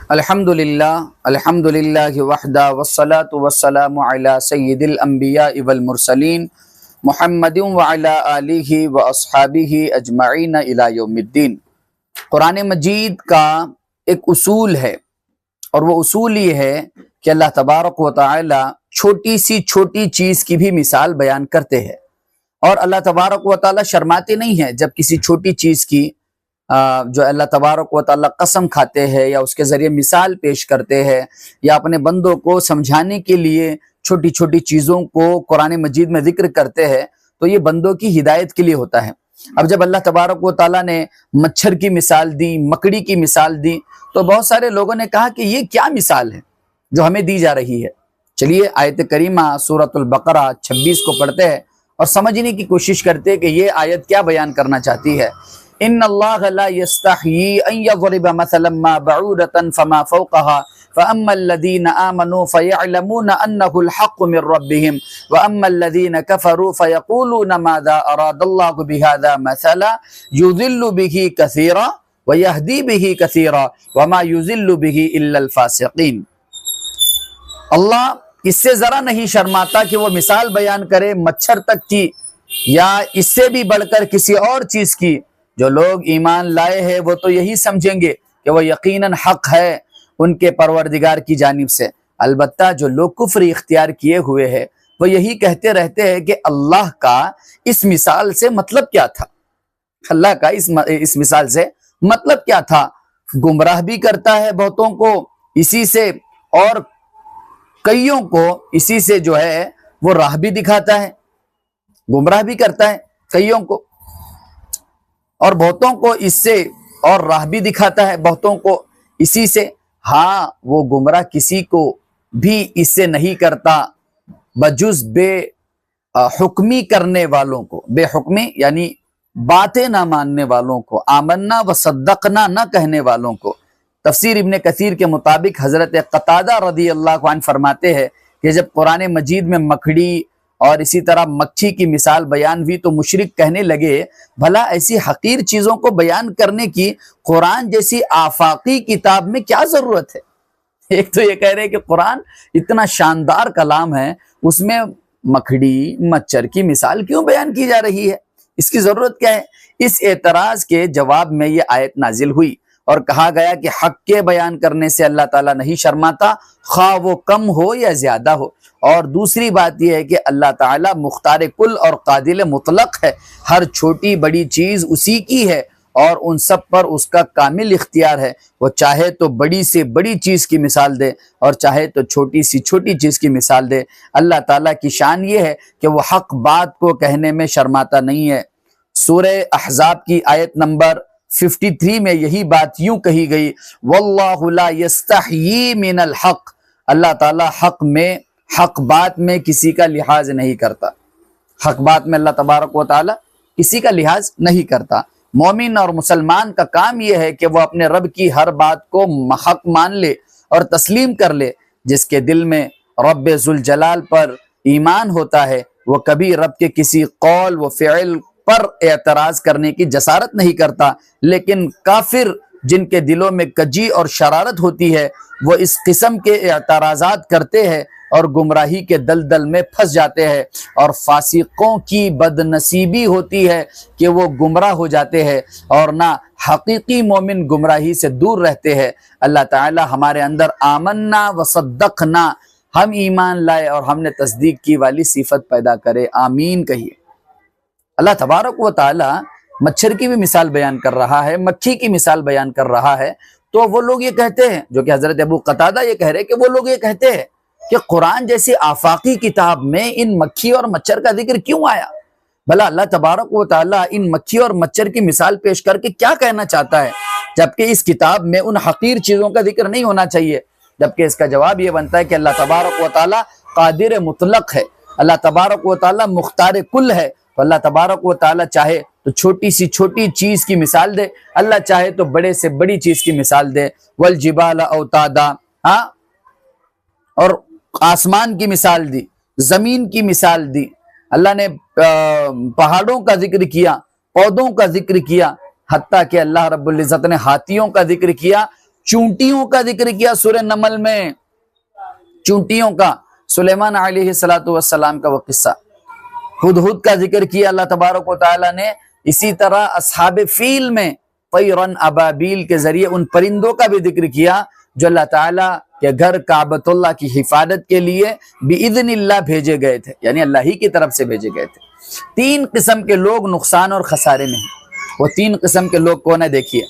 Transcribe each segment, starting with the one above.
الحمدللہ وحدہ والصلاة والسلام علی سید الانبیاء والمرسلین محمد وعلی آلہ واصحابہ اجمعین الی یوم الدین۔ قرآن مجید کا ایک اصول ہے، اور وہ اصول یہ ہے کہ اللہ تبارک و تعالی چھوٹی سی چھوٹی چیز کی بھی مثال بیان کرتے ہیں، اور اللہ تبارک و تعالی شرماتے نہیں ہیں جب کسی چھوٹی چیز کی جو اللہ تبارک و تعالی قسم کھاتے ہیں یا اس کے ذریعے مثال پیش کرتے ہیں یا اپنے بندوں کو سمجھانے کے لیے چھوٹی چھوٹی چیزوں کو قرآن مجید میں ذکر کرتے ہیں، تو یہ بندوں کی ہدایت کے لیے ہوتا ہے۔ اب جب اللہ تبارک و تعالیٰ نے مچھر کی مثال دی، مکڑی کی مثال دی، تو بہت سارے لوگوں نے کہا کہ یہ کیا مثال ہے جو ہمیں دی جا رہی ہے۔ چلیے آیت کریمہ سورۃ البقرہ 26 کو پڑھتے ہیں اور سمجھنے کی کوشش کرتے ہیں کہ یہ آیت کیا بیان کرنا چاہتی ہے۔ ان اللہ لا یستحیی ان یضرب مثلا ما بعودۃ فما فوقها فاما الذین آمنوا فیعلمون انہ الحق من ربهم واما الذین کفروا فیقولون ماذا اراد اللہ بهذا مثلا یضل به کثیرا ویہدی به کثیرا وما یضل به الا الفاسقین۔ اللہ اس سے ذرا نہیں شرماتا کہ وہ مثال بیان کرے مچھر تک کی یا اس سے بھی بڑھ کر کسی اور چیز کی۔ جو لوگ ایمان لائے ہیں وہ تو یہی سمجھیں گے کہ وہ یقیناً حق ہے ان کے پروردگار کی جانب سے، البتہ جو لوگ کفر اختیار کیے ہوئے ہیں وہ یہی کہتے رہتے ہیں کہ اللہ کا اس مثال سے مطلب کیا تھا، اللہ کا اس مثال سے مطلب کیا تھا۔ گمراہ بھی کرتا ہے بہتوں کو اسی سے، اور کئیوں کو اسی سے جو ہے وہ راہ بھی دکھاتا ہے۔ گمراہ بھی کرتا ہے کئیوں کو اور بہتوں کو اس سے، اور راہ بھی دکھاتا ہے بہتوں کو اسی سے۔ ہاں وہ گمراہ کسی کو بھی اس سے نہیں کرتا بجز بے حکمی کرنے والوں کو، بے حکمی یعنی باتیں نہ ماننے والوں کو، آمنا و صدقنا نہ کہنے والوں کو۔ تفسیر ابن کثیر کے مطابق حضرت قتادہ رضی اللہ عنہ فرماتے ہیں کہ جب قرآن مجید میں مکڑی اور اسی طرح مکھی کی مثال بیان ہوئی تو مشرک کہنے لگے بھلا ایسی حقیر چیزوں کو بیان کرنے کی قرآن جیسی آفاقی کتاب میں کیا ضرورت ہے۔ ایک تو یہ کہہ رہے کہ قرآن اتنا شاندار کلام ہے، اس میں مکڑی مچھر کی مثال کیوں بیان کی جا رہی ہے، اس کی ضرورت کیا ہے؟ اس اعتراض کے جواب میں یہ آیت نازل ہوئی اور کہا گیا کہ حق کے بیان کرنے سے اللہ تعالیٰ نہیں شرماتا، خواہ وہ کم ہو یا زیادہ ہو۔ اور دوسری بات یہ ہے کہ اللہ تعالیٰ مختار کل اور قادر مطلق ہے، ہر چھوٹی بڑی چیز اسی کی ہے اور ان سب پر اس کا کامل اختیار ہے۔ وہ چاہے تو بڑی سے بڑی چیز کی مثال دے اور چاہے تو چھوٹی سی چھوٹی چیز کی مثال دے۔ اللہ تعالیٰ کی شان یہ ہے کہ وہ حق بات کو کہنے میں شرماتا نہیں ہے۔ سورہ احزاب کی آیت نمبر 53 میں یہی بات یوں کہی گئی، واللہ لا یستحیی من الحق، اللہ تعالیٰ حق بات میں کسی کا لحاظ نہیں کرتا۔ حق بات میں اللہ تبارک و تعالیٰ کسی کا لحاظ نہیں کرتا۔ مومن اور مسلمان کا کام یہ ہے کہ وہ اپنے رب کی ہر بات کو حق مان لے اور تسلیم کر لے۔ جس کے دل میں رب ذوالجلال پر ایمان ہوتا ہے وہ کبھی رب کے کسی قول و فعل پر اعتراض کرنے کی جسارت نہیں کرتا، لیکن کافر جن کے دلوں میں کجی اور شرارت ہوتی ہے وہ اس قسم کے اعتراضات کرتے ہیں اور گمراہی کے دلدل میں پھنس جاتے ہیں، اور فاسقوں کی بد نصیبی ہوتی ہے کہ وہ گمراہ ہو جاتے ہیں، اور نہ حقیقی مومن گمراہی سے دور رہتے ہیں۔ اللہ تعالی ہمارے اندر آمنا و صدقنا، ہم ایمان لائے اور ہم نے تصدیق کی والی صفت پیدا کرے، آمین کہیے۔ اللہ تبارک و تعالی مچھر کی بھی مثال بیان کر رہا ہے، مکھی کی مثال بیان کر رہا ہے، تو وہ لوگ یہ کہتے ہیں، جو کہ حضرت ابو قتادہ یہ کہہ رہے کہ وہ لوگ یہ کہتے ہیں کہ قرآن جیسی آفاقی کتاب میں ان مکھی اور مچھر کا ذکر کیوں آیا؟ بھلا اللہ تبارک و تعالیٰ ان مکھی اور مچھر کی مثال پیش کر کے کیا کہنا چاہتا ہے، جبکہ اس کتاب میں ان حقیر چیزوں کا ذکر نہیں ہونا چاہیے؟ جبکہ اس کا جواب یہ بنتا ہے کہ اللہ تبارک و تعالیٰ قادر مطلق ہے، اللہ تبارک و تعالیٰ مختار کل ہے، تو اللہ تبارک و تعالیٰ چاہے تو چھوٹی سی چھوٹی چیز کی مثال دے، اللہ چاہے تو بڑے سے بڑی چیز کی مثال دے۔ والجبال اوتادا، اور آسمان کی مثال دی، زمین کی مثال دی، اللہ نے پہاڑوں کا ذکر کیا، پودوں کا ذکر کیا، حتیٰ کہ اللہ رب العزت نے ہاتھیوں کا ذکر کیا چونٹیوں کا ذکر کیا سورہ نمل میں، چونٹیوں کا، سلیمان علیہ السلام کا وہ قصہ، ہدہد کا ذکر کیا اللہ تبارک و تعالیٰ نے، اسی طرح اصحاب فیل میں طیرن ابابیل کے ذریعے ان پرندوں کا بھی ذکر کیا جو اللہ تعالیٰ کے گھر کعبۃ اللہ کی حفاظت کے لیے باذن اللہ بھیجے گئے تھے، یعنی اللہ ہی کی طرف سے بھیجے گئے تھے۔ تین قسم کے لوگ نقصان اور خسارے میں ہیں، وہ تین قسم کے لوگ کون ہیں دیکھیے،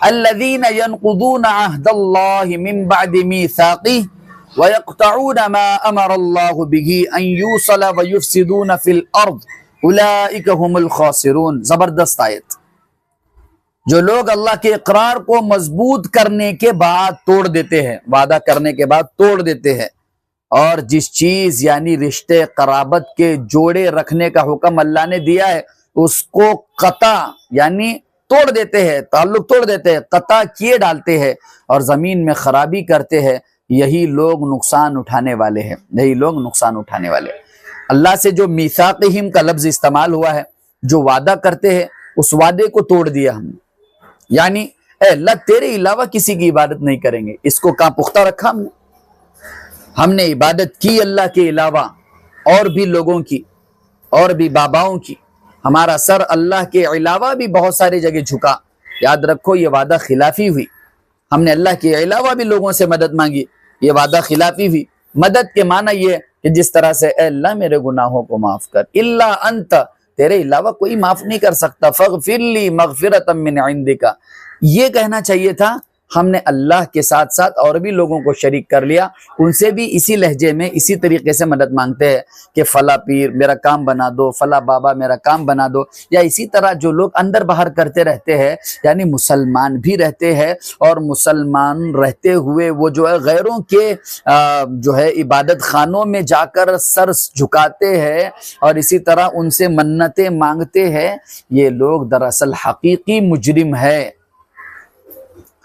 الذین ينقضون عہد اللہ من بعد میثاقہ وَيَقْطَعُونَ مَا أَمَرَ اللَّهُ بِهِ أَن يُوصَلَ وَيُفْسِدُونَ فِي الْأَرْضِ أُولَئِكَ هُمُ الْخَاسِرُونَ۔ زبردست آیت۔ جو لوگ اللہ کے اقرار کو مضبوط کرنے کے بعد توڑ دیتے ہیں، وعدہ کرنے کے بعد توڑ دیتے ہیں، اور جس چیز یعنی رشتے قرابت کے جوڑے رکھنے کا حکم اللہ نے دیا ہے اس کو قطع یعنی توڑ دیتے ہیں، تعلق توڑ دیتے ہیں، قطع کیے ڈالتے ہیں اور زمین میں خرابی کرتے ہیں، یہی لوگ نقصان اٹھانے والے ہیں، یہی لوگ نقصان اٹھانے والے ہیں۔ اللہ سے جو میثاقہم کا لفظ استعمال ہوا ہے، جو وعدہ کرتے ہیں اس وعدے کو توڑ دیا ہم نے، یعنی اے اللہ تیرے علاوہ کسی کی عبادت نہیں کریں گے، اس کو کہاں پختہ رکھا ہم نے عبادت کی اللہ کے علاوہ اور بھی لوگوں کی اور بھی باباؤں کی، ہمارا سر اللہ کے علاوہ بھی بہت ساری جگہ جھکا، یاد رکھو یہ وعدہ خلافی ہوئی، ہم نے اللہ کے علاوہ بھی لوگوں سے مدد مانگی، یہ وعدہ خلافی ہوئی۔ مدد کے معنی یہ کہ جس طرح سے اے اللہ میرے گناہوں کو معاف کر، الا انت تیرے علاوہ کوئی معاف نہیں کر سکتا، فاغفر لی مغفرۃ من عندک، یہ کہنا چاہیے تھا۔ ہم نے اللہ کے ساتھ ساتھ اور بھی لوگوں کو شریک کر لیا، ان سے بھی اسی لہجے میں اسی طریقے سے مدد مانگتے ہیں کہ فلاں پیر میرا کام بنا دو، فلاں بابا میرا کام بنا دو، یا اسی طرح جو لوگ اندر باہر کرتے رہتے ہیں، یعنی مسلمان بھی رہتے ہیں اور مسلمان رہتے ہوئے وہ جو ہے غیروں کے جو ہے عبادت خانوں میں جا کر سر جھکاتے ہیں اور اسی طرح ان سے منتیں مانگتے ہیں، یہ لوگ دراصل حقیقی مجرم ہے،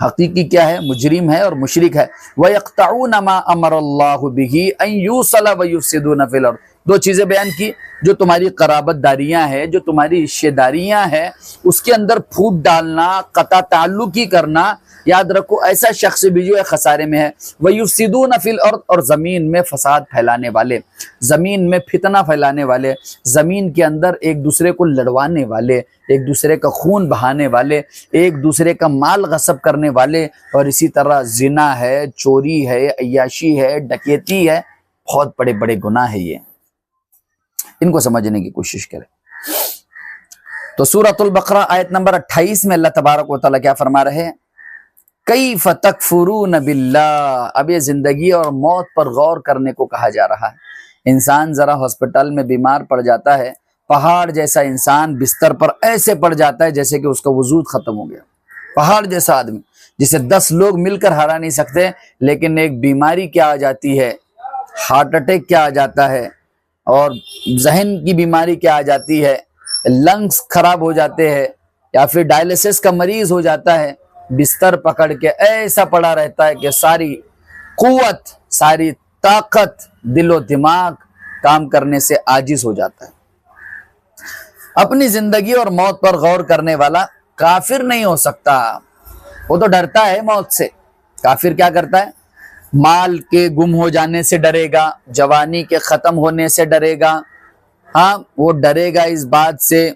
حقیقی کیا ہے؟ مجرم ہے اور مشرک ہے۔ وَيَقْطَعُونَ مَا أَمَرَ اللَّهُ بِهِ أَن يُوصَلَ وَيُفْسِدُونَ فِي الْأَرْضِ، دو چیزیں بیان کی، جو تمہاری قرابت داریاں ہیں، جو تمہاری رشتہ داریاں ہیں، اس کے اندر پھوٹ ڈالنا، قطع تعلقی کرنا، یاد رکھو ایسا شخص بھی جو ہے خسارے میں ہے۔ وَيُفْسِدُونَ فِي الْأَرْضِ، اور زمین میں فساد پھیلانے والے، زمین میں فتنہ پھیلانے والے، زمین کے اندر ایک دوسرے کو لڑوانے والے، ایک دوسرے کا خون بہانے والے، ایک دوسرے کا مال غصب کرنے والے، اور اسی طرح زنا ہے، چوری ہے، عیاشی ہے، ڈکیتی ہے، بہت بڑے بڑے گناہ ہے یہ، ان کو سمجھنے کی کوشش کریں۔ تو سورۃ البقرہ آیت نمبر 28 میں اللہ تبارک و تعالیٰ کیا فرما رہے ہیں؟ کیف تکفرون باللہ، اب یہ زندگی اور موت پر غور کرنے کو کہا جا رہا ہے۔ انسان ذرا ہاسپٹل میں بیمار پڑ جاتا ہے، پہاڑ جیسا انسان بستر پر ایسے پڑ جاتا ہے جیسے کہ اس کا وجود ختم ہو گیا، پہاڑ جیسا آدمی جسے 10 لوگ مل کر ہرا نہیں سکتے، لیکن ایک بیماری کیا آ جاتی ہے، ہارٹ اٹیک کیا آ جاتا ہے، اور ذہن کی بیماری کیا آ جاتی ہے، لنگز خراب ہو جاتے ہیں، یا پھر ڈائلسس کا مریض ہو جاتا ہے، بستر پکڑ کے ایسا پڑا رہتا ہے کہ ساری قوت، ساری طاقت، دل و دماغ کام کرنے سے عاجز ہو جاتا ہے۔ اپنی زندگی اور موت پر غور کرنے والا کافر نہیں ہو سکتا، وہ تو ڈرتا ہے موت سے۔ کافر کیا کرتا ہے؟ مال کے گم ہو جانے سے ڈرے گا، جوانی کے ختم ہونے سے ڈرے گا، ہاں وہ ڈرے گا اس بات سے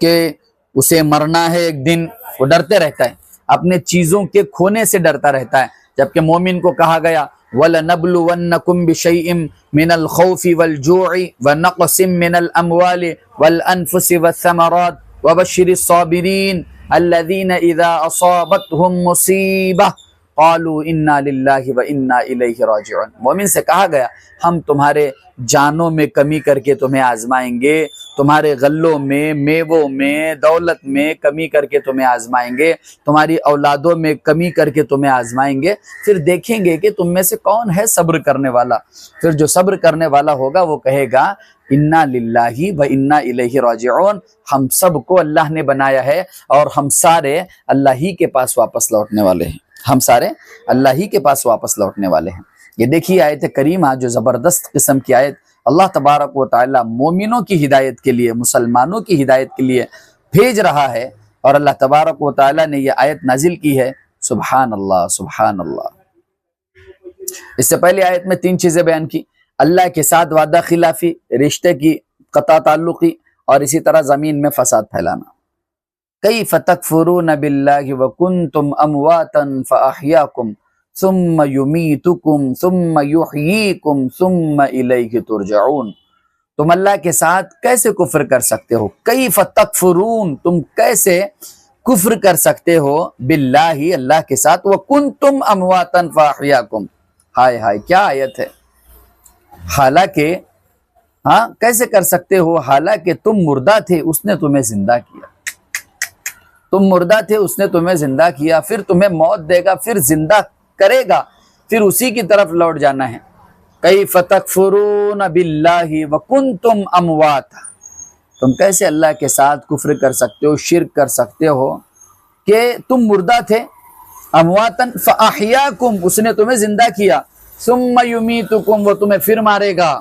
کہ اسے مرنا ہے ایک دن، وہ ڈرتے رہتا ہے، اپنے چیزوں کے کھونے سے ڈرتا رہتا ہے۔ جبکہ مومن کو کہا گیا وَلَنَبْلُوَنَّكُمْ بِشَيْءٍ مِّنَ الْخَوْفِ وَالْجُوعِ وَنَقْصٍ مِّنَ الْأَمْوَالِ وَالْأَنفُسِ وَالثَّمَرَاتِ وَبَشِّرِ الصَّابِرِينَ الَّذِينَ إِذَا أَصَابَتْهُمْ مُصِيبَةٌ قالوا انا للہ و انا الیہ راجعون، مومن سے کہا گیا ہم تمہارے جانوں میں کمی کر کے تمہیں آزمائیں گے، تمہارے غلوں میں، میووں میں، دولت میں کمی کر کے تمہیں آزمائیں گے، تمہاری اولادوں میں کمی کر کے تمہیں آزمائیں گے، پھر دیکھیں گے کہ تم میں سے کون ہے صبر کرنے والا۔ پھر جو صبر کرنے والا ہوگا وہ کہے گا انا للہ و انا الیہ راجعون، ہم سب کو اللہ نے بنایا ہے اور ہم سارے اللہ ہی کے پاس واپس لوٹنے والے ہیں، ہم سارے اللہ ہی کے پاس واپس لوٹنے والے ہیں۔ یہ دیکھیے آیت کریمہ جو زبردست قسم کی آیت اللہ تبارک و تعالی مومنوں کی ہدایت کے لیے، مسلمانوں کی ہدایت کے لیے بھیج رہا ہے، اور اللہ تبارک و تعالیٰ نے یہ آیت نازل کی ہے، سبحان اللہ سبحان اللہ۔ اس سے پہلے آیت میں 3 چیزیں بیان کی، اللہ کے ساتھ وعدہ خلافی، رشتے کی قطع تعلقی، اور اسی طرح زمین میں فساد پھیلانا۔ کیف تکفرون باللہ وکنتم امواتا فاحیاکم ثم یمیتکم ثم یحییکم ثم الیہ ترجعون۔ تم اللہ کے ساتھ کیسے کفر کر سکتے ہو؟ کیف تکفرون، تم کیسے کفر کر سکتے ہو باللہ، اللہ کے ساتھ، وکنتم امواتا فاحیاکم۔ ہائے ہائے کیا آیت ہے! حالانکہ کیسے کر سکتے ہو؟ حالانکہ تم مردہ تھے، اس نے تمہیں زندہ کیا۔ تم مردہ تھے، اس نے تمہیں زندہ کیا، پھر تمہیں موت دے گا، پھر زندہ کرے گا، پھر اسی کی طرف لوٹ جانا ہے۔ کیف تکفرون باللہ وکنتم امواتا، تم کیسے اللہ کے ساتھ کفر کر سکتے ہو، شرک کر سکتے ہو کہ تم مردہ تھے، امواتن فاحیاکم، اس نے تمہیں زندہ کیا، ثم یمیتکم، وہ تمہیں پھر مارے گا،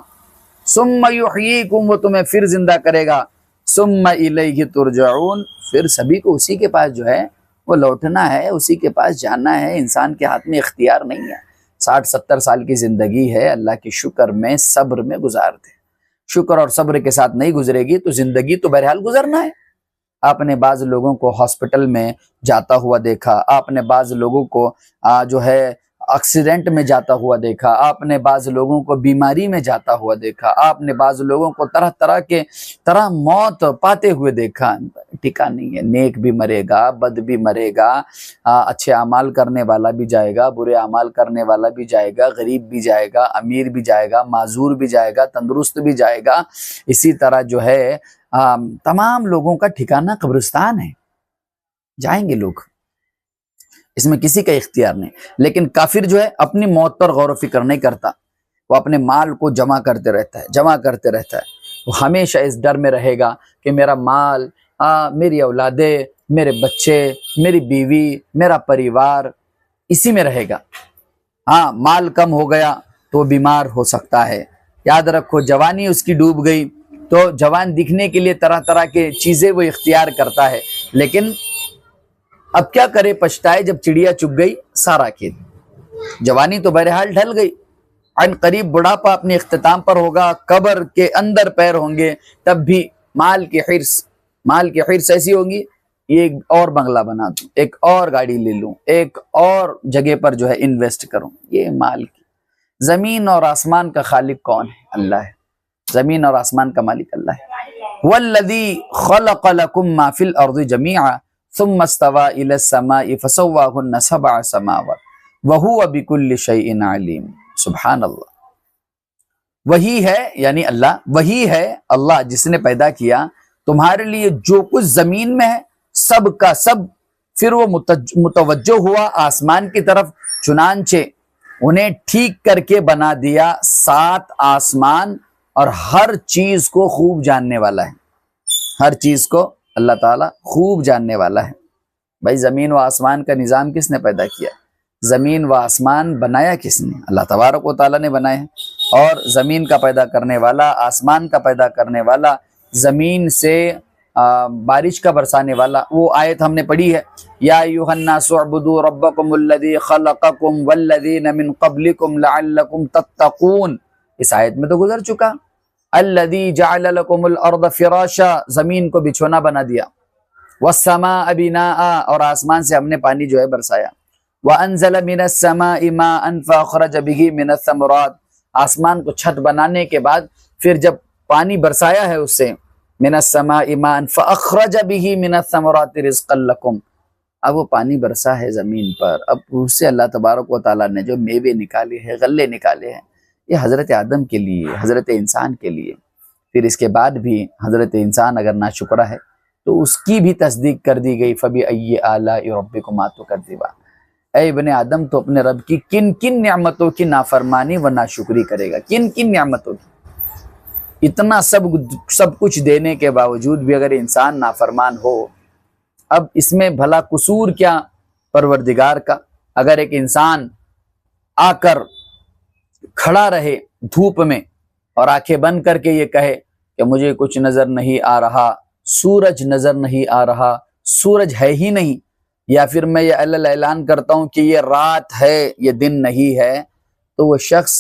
ثم یحییکم، وہ تمہیں پھر زندہ کرے گا، ثم الیہ ترجعون، پھر سبھی کو اسی کے پاس جو ہے وہ لوٹنا ہے، اسی کے پاس جانا ہے۔ انسان کے ہاتھ میں اختیار نہیں ہے۔ 60-70 سال کی زندگی ہے، اللہ کے شکر میں صبر میں گزار دے۔ شکر اور صبر کے ساتھ نہیں گزرے گی تو زندگی تو بہرحال گزرنا ہے۔ آپ نے بعض لوگوں کو ہاسپٹل میں جاتا ہوا دیکھا، آپ نے بعض لوگوں کو جو ہے ایکسیڈنٹ میں جاتا ہوا دیکھا، آپ نے بعض لوگوں کو بیماری میں جاتا ہوا دیکھا، آپ نے بعض لوگوں کو طرح موت پاتے ہوئے دیکھا۔ ٹھیکا نہیں ہے، نیک بھی مرے گا، بد بھی مرے گا، اچھے اعمال کرنے والا بھی جائے گا، برے اعمال کرنے والا بھی جائے گا، غریب بھی جائے گا، امیر بھی جائے گا، معذور بھی جائے گا، تندرست بھی جائے گا۔ اسی طرح جو ہے تمام لوگوں کا ٹھکانہ قبرستان ہے، جائیں گے لوگ، اس میں کسی کا اختیار نہیں۔ لیکن کافر جو ہے اپنی موت پر غور و فکر نہیں کرتا، وہ اپنے مال کو جمع کرتے رہتا ہے، وہ ہمیشہ اس ڈر میں رہے گا کہ میرا مال، میری اولادیں، میرے بچے، میری بیوی، میرا پریوار اسی میں رہے گا۔ مال کم ہو گیا تو بیمار ہو سکتا ہے۔ یاد رکھو، جوانی اس کی ڈوب گئی تو جوان دکھنے کے لیے طرح کے چیزیں وہ اختیار کرتا ہے، لیکن اب کیا کرے، پچھتائے جب چڑیا چگ گئی سارا کھیت۔ جوانی تو بہرحال ڈھل گئی، عن قریب بڑھاپا اپنے اختتام پر ہوگا، قبر کے اندر پیر ہوں گے، تب بھی مال کی حرص ایسی ہوگی، ایک اور بنگلہ بنا دوں، ایک اور گاڑی لے لوں، ایک اور جگہ پر جو ہے انویسٹ کروں۔ یہ مال کی، زمین اور آسمان کا خالق کون ہے؟ اللہ ہے۔ زمین اور آسمان کا مالک اللہ ہے۔ والذی خلق لکم ما فی الارض جمیعا ثم استوى الى السماء فسواهن 7 سماوات وهو بكل شيء علیم۔ سبحان اللہ۔ وہی ہے، یعنی اللہ، وہی ہے اللہ جس نے پیدا کیا تمہارے لیے جو کچھ زمین میں ہے، سب کا سب، پھر وہ متوجہ ہوا آسمان کی طرف، چنانچہ انہیں ٹھیک کر کے بنا دیا 7 آسمان، اور ہر چیز کو خوب جاننے والا ہے۔ ہر چیز کو اللہ تعالیٰ خوب جاننے والا ہے۔ بھائی زمین و آسمان کا نظام کس نے پیدا کیا؟ زمین و آسمان بنایا کس نے؟ اللہ تبارک و تعالیٰ نے بنائے ہیں۔ اور زمین کا پیدا کرنے والا، آسمان کا پیدا کرنے والا، زمین سے بارش کا برسانے والا، وہ آیت ہم نے پڑھی ہے، یا ایھا الناس اعبدوا ربکم الذی خلقکم والذین من قبلکم لعلکم تتقون۔ اس آیت میں تو گزر چکا، الذی جعل لکم الارض فراشا، زمین کو بچھونا بنا دیا، والسماء بناء، اور آسمان سے ہم نے پانی جو ہے برسایا، وانزل من السماء ماء فاخرج به من الثمرات، آسمان کو چھت بنانے کے بعد پھر جب پانی برسایا ہے اس سے، من السماء ماء فاخرج به من الثمرات رزقا لکم، اب وہ پانی برسا ہے زمین پر، اب اس سے اللہ تبارک و تعالیٰ نے جو میوے نکالے ہیں، غلے نکالے ہیں، یہ حضرت آدم کے لیے، حضرت انسان کے لیے۔ پھر اس کے بعد بھی حضرت انسان اگر ناشکرہ ہے تو اس کی بھی تصدیق کر دی گئی، فَبِأَيِّ آلَاءِ رَبِّكُمَا تُكَذِّبَانِ، اے ابن آدم تو اپنے رب کی کن کن نعمتوں کی نافرمانی و ناشکری کرے گا، کن کن نعمتوں کی؟ اتنا سب کچھ دینے کے باوجود بھی اگر انسان نافرمان ہو، اب اس میں بھلا قصور کیا پروردگار کا؟ اگر ایک انسان آ کر کھڑا رہے دھوپ میں اور آنکھیں بند کر کے یہ کہے کہ مجھے کچھ نظر نہیں آ رہا، سورج نظر نہیں آ رہا، سورج ہے ہی نہیں، یا پھر میں یہ اعلان کرتا ہوں کہ یہ رات ہے یہ دن نہیں ہے، تو وہ شخص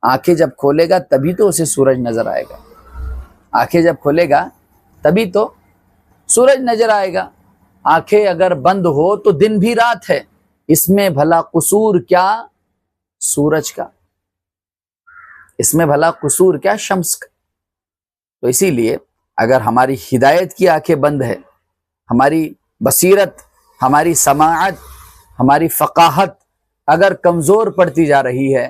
آنکھیں جب کھولے گا تبھی تو اسے سورج نظر آئے گا، آنکھیں جب کھولے گا تبھی تو سورج نظر آئے گا۔ آنکھیں اگر بند ہو تو دن بھی رات ہے، اس میں بھلا قصور کیا سورج کا، اس میں بھلا قصور کیا شمس کا۔ تو اسی لیے اگر ہماری ہدایت کی آنکھیں بند ہے، ہماری بصیرت، ہماری سماعت، ہماری فقاہت اگر کمزور پڑتی جا رہی ہے،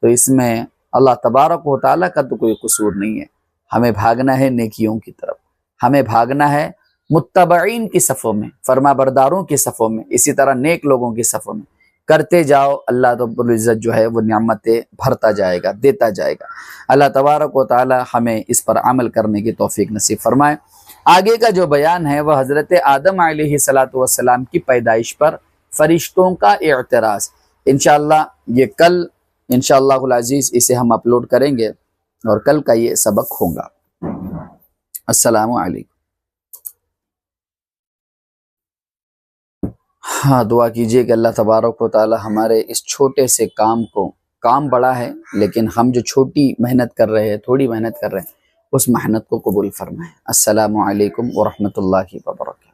تو اس میں اللہ تبارک و تعالیٰ کا تو کوئی قصور نہیں ہے۔ ہمیں بھاگنا ہے نیکیوں کی طرف، ہمیں بھاگنا ہے متبعین کی صفوں میں، فرما برداروں کی صفوں میں، اسی طرح نیک لوگوں کی صفوں میں کرتے جاؤ، اللہ رب العزت جو ہے وہ نعمتیں بھرتا جائے گا، دیتا جائے گا۔ اللہ تبارک و تعالی ہمیں اس پر عمل کرنے کی توفیق نصیب فرمائے۔ آگے کا جو بیان ہے وہ حضرت آدم علیہ السلام کی پیدائش پر فرشتوں کا اعتراض۔ انشاءاللہ یہ کل انشاءاللہ العزیز اسے ہم اپلوڈ کریں گے اور کل کا یہ سبق ہوگا۔ السلام علیکم۔ ہاں دعا کیجئے کہ اللہ تبارک و تعالی ہمارے اس چھوٹے سے کام کو، کام بڑا ہے لیکن ہم جو چھوٹی محنت کر رہے ہیں، تھوڑی محنت کر رہے ہیں، اس محنت کو قبول فرمائے۔ السلام علیکم ورحمۃ اللہ وبرکاتہ۔